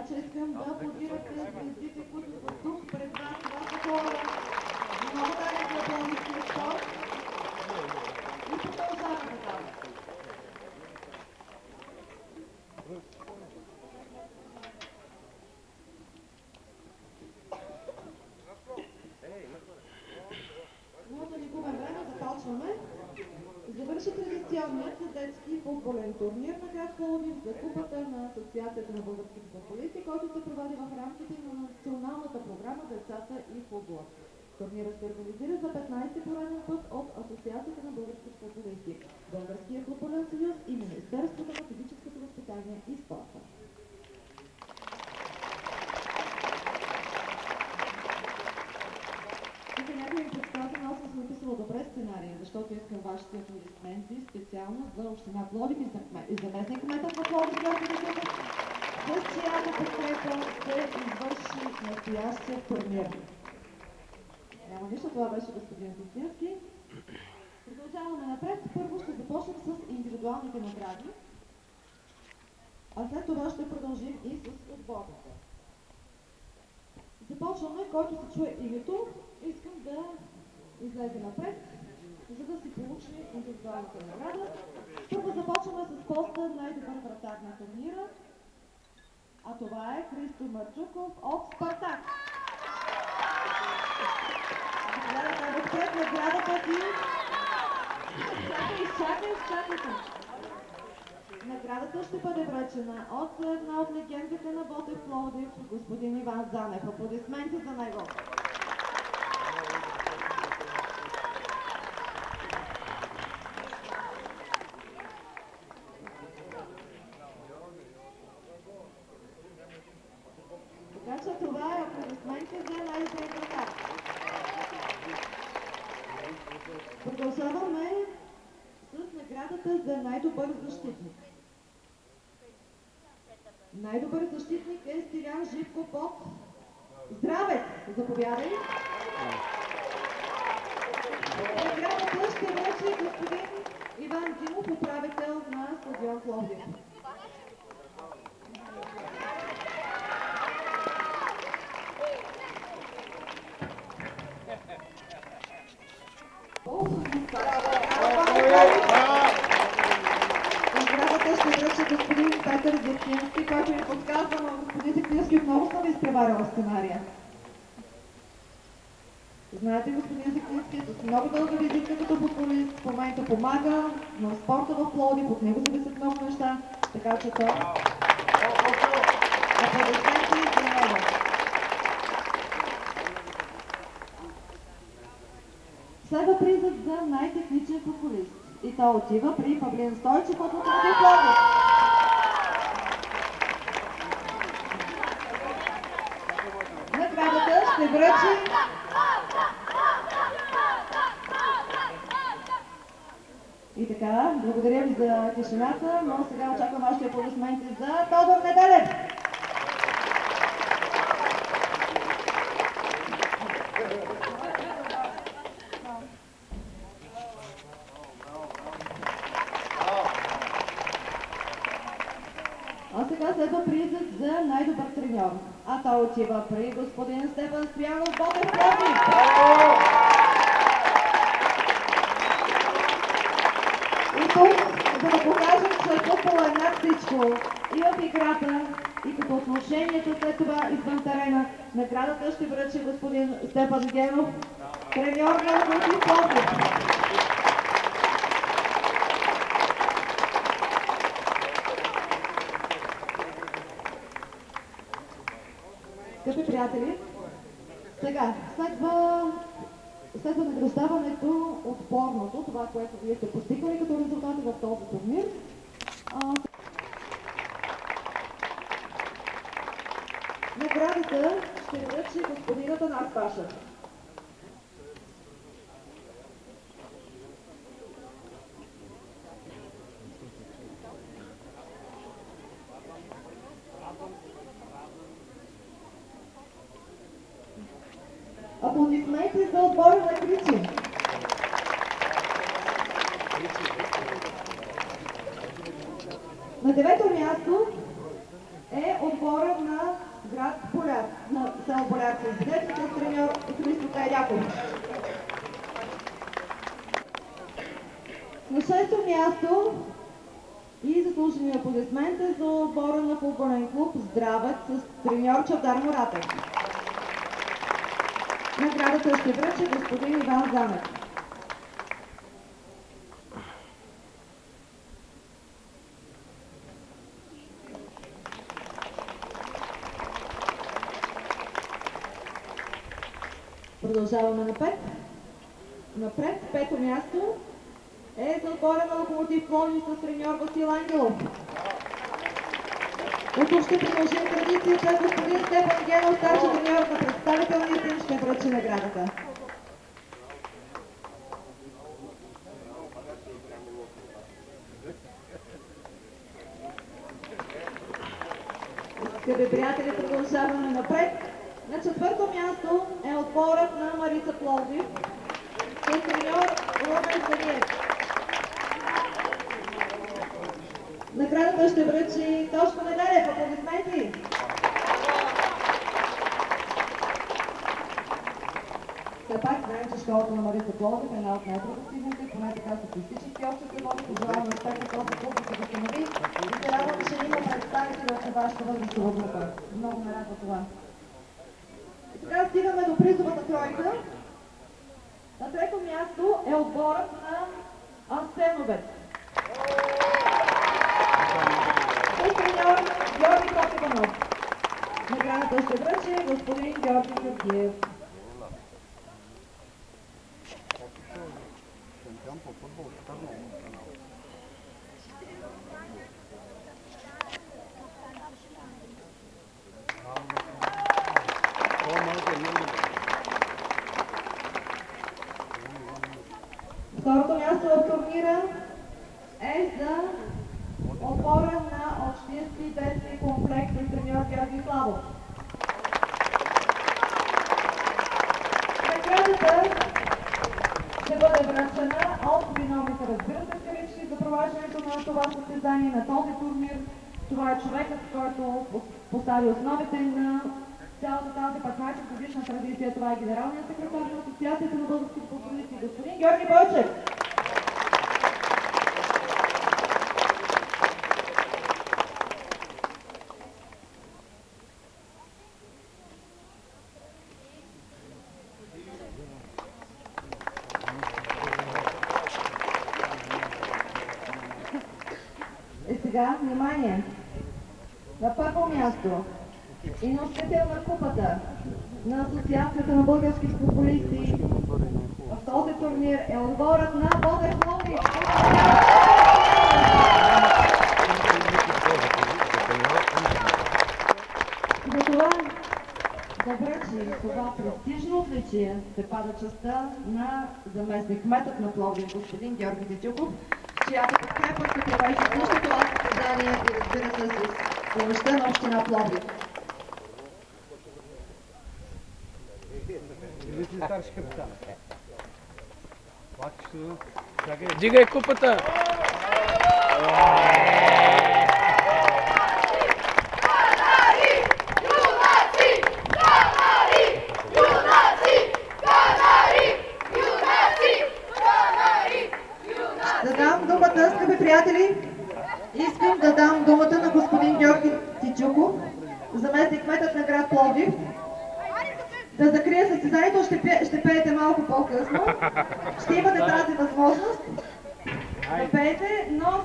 че искам да аплодирате звездите, които са тук пред вас. Това са хора. Много дали за българския спорт. И продължаваме нататък. Много да ни губим време, започваме. Завърши традиционният детски футболен турнир на град Пловдив за купата на Асоциацията на българските футболисти, който се проведе в рамките на националната програма Децата и футбола. Турнирът се организира за 15-ти пореден път от Асоциацията на българските футболисти, Българския футболен съюз и Министерството на физическото възпитание и спорта. Някой ми представя, аз съм написала добре сценария, защото искам вашите аплодисменти специално за община Пловдив и заместник кметът на Пловдив, с чиято подкрепа се извърши настоящия турнир. Няма нищо, това беше господин Зостински. Продължаваме напред. Първо ще започнем с индивидуалните награди, а след това ще продължим и с отборните. Започваме, който се чуе името, искам да излезе напред, за да си получи индивидуалната награда. Първо започваме с поста най-добър вратар на турнира, а това е Христо Марчуков от Спартак. Отпред наградата ти. Изчакайте. Наградата ще бъде връчена от една от легендите на Ботев Пловдив, господин Иван Занев. Аплодисменти за него. Така че това е аплодисменти за най-добрия вратар. Продължаваме с наградата за най-добър защитник. Най-добър защитник е Стилян Живков от Здравец. Заповядай. Наградата ще връчи господин Иван Димов, управител на стадион Пловдив. Наградата ще връчи господин Петър Зефтински, който ми подсказва, но господин Зефтински отново съм ви изпреварила сценария. Знаете, господин Зефтински е с много дълга визитка като футболист, в момента помага на спорта в Пловдив, от него зависят много неща, така че той аплодисменти за него. Следва призът за най-техничен футболист. И то отива при Павлин Стойчев от Локомотив Пловдив. Наградата ще връчи и така, благодаря ви за тишината, но сега очаквам вашите аплодисменти за Тодор Неделев. А сега следва призът за най-добър треньор. А той отива при господин Стефан Стоянов, Ботев Пловдив. И тук, за да покажем, че футбол е над всичко и в играта, и като отношението след това извън терена, наградата ще връчи господин Стефан Генов, треньор на Локомотив Пловдив. Скъпи приятели, сега следва награждаването отборното, това, което вие сте постигнали като резултати в този турнир. Наградата ще връчи господин Атанас Пашев. Аплодисменти за отбора на Кричи. На 9-то място е отбора на град Боляр, на село Боляр с извинете, с треньор Христо Кайрякович. На 6-то място и заслужени аплодисменти за отбора на футболен клуб Здравец с треньор Чавдар Муратев. Наградата ще връчи господин Иван Замек. Продължаваме напред. Пето място е за отбора на Локомотив Пловдив с треньор Васил Ангелов. Тук ще продължим традицията. Господин Стефан Генов, старши треньор на представителния тим, ще връчи наградата. Скъпи приятели, продължаваме напред. На 4-то място е отборът на Марица Пловдив с треньор Румен Станиев. Наградата ще връчи Тошко Неделев. Аплодисменти! Все пак знаем, че школата на Марица Пловдив е една от най-продуктивните, поне така статистически общо се води. Пожелавам успех на този клуб да се възстанови и се радвам, че има представители от вашата възрастова група. Много ме радва това. И сега стигаме до призовата тройка. На трето място е отборът на Асеновец. С треньор Георги Копиванов. Наградата ще връчи господин Георги Георгиев. Второто място в турнира е за отбора на Общински детски комплекс с треньор Георги Славов. Наградата ще бъде връчена от виновните, разбира се, кавички за провеждането на това състезание, на този турнир. Това е човекът, който постави основите на цялата тази 15 годишна традиция. Това е генералният секретар на Асоциацията на българските футболисти, господин Георги Бойчев. И сега, внимание! На първо място и носител на купата на Асоциацията на българските футболисти в този турнир е отборът на Бодер Пловдив. За това да връчи това престижно отличие се пада честта на заместник-кметът на Пловдив, господин Георги Дичуков, чиято подкрепа се провежда също това състезание и разбира се с помощта на община Пловдив. Дигай купата! Да дам думата, скъпи приятели, искам да дам думата на господин Георги Тичуков, заместник-кметът на град Пловдив, да закрие състезанието. Ще пеете малко по-късно. Ще имате тази възможност да пеете, но